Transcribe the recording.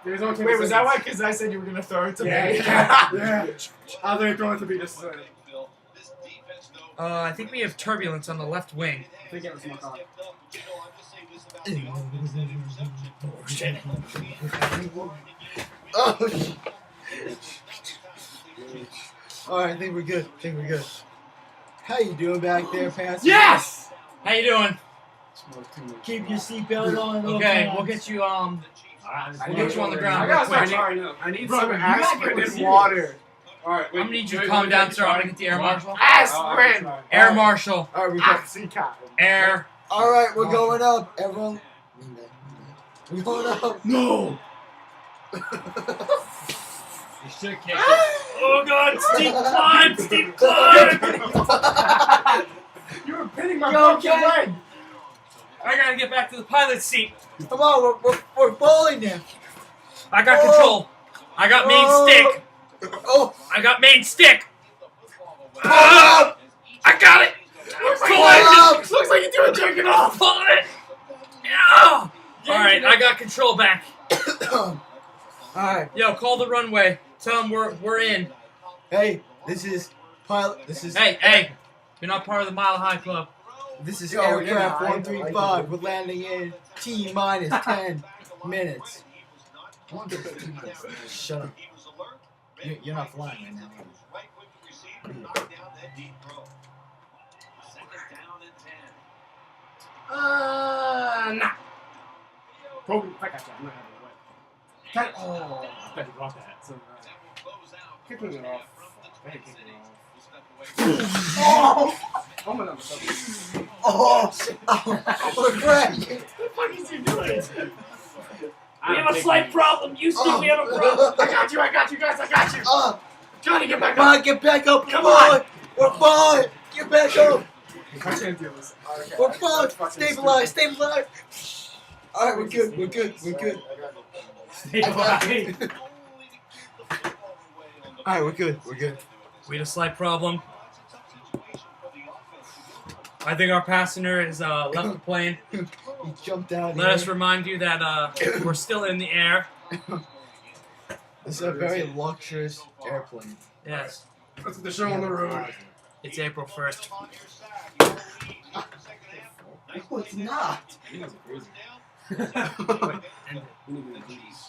There's only 10 Wait, was that why? seconds. Because I said you were gonna throw it to me. Yeah. Yeah. I was going to throw it to be just I think we have turbulence on the left wing. I think it was Makai. Oh, shit. Oh, alright, I think we're good. How you doing back there, Pastor? Yes! How you doing? Keep your seatbelt on. Okay, we'll get you, we'll get you on the ground I real got quick. some. I need Bro, some you gotta aspirin get and serious. water. Alright, I'm gonna need you to calm down, sir. I'm gonna get the air marshal. Aspirin! Air marshal. Alright, we go. Oxycontin. Air. Alright, we're going up. Everyone. We're going up. No! You should kick it. Oh god, steep climb! Steep climb! You were pinning my You fucking okay? leg! I gotta get back to the pilot's seat. Come on, we're falling now. I got control. I got main stick. Oh, I got main stick. up! I got it. Looks Pull like, it. looks like you're doing jerking off! Pull it. Yeah. Alright, I got control back. Alright, Yo, call the runway. Tell them we're in. hey, this is pilot. This is Hey, you're not part of the Mile High Club. This is Yo, aircraft yeah, I 135. We're landing in T minus 10 minutes. Shut up. You're not flying right now. Nah. Broken. I got you. I'm not having it wet. Cut. Oh, I thought you got that. So, kicking it off. I hate kicking it off. Oh! I'm gonna Oh, we're crashing. What the fuck is he doing? We have a slight problem. You see, we have a problem. I got you, guys, I got you. Johnny, get back Come up. on, get back up. Come on. We're fine. Get back up. I can't do this. Okay, We're that's fine. fucking Stabilize. stupid. Alright, we're good. Alright, we're good. We had a slight problem. I think our passenger has left the plane. He jumped out. Let us remind you that we're still in the air. This is a very luxurious airplane. Yes, That's the show on the road. it's April 1st. No, it's not. You guys are crazy. Wait, end it. We need to do these.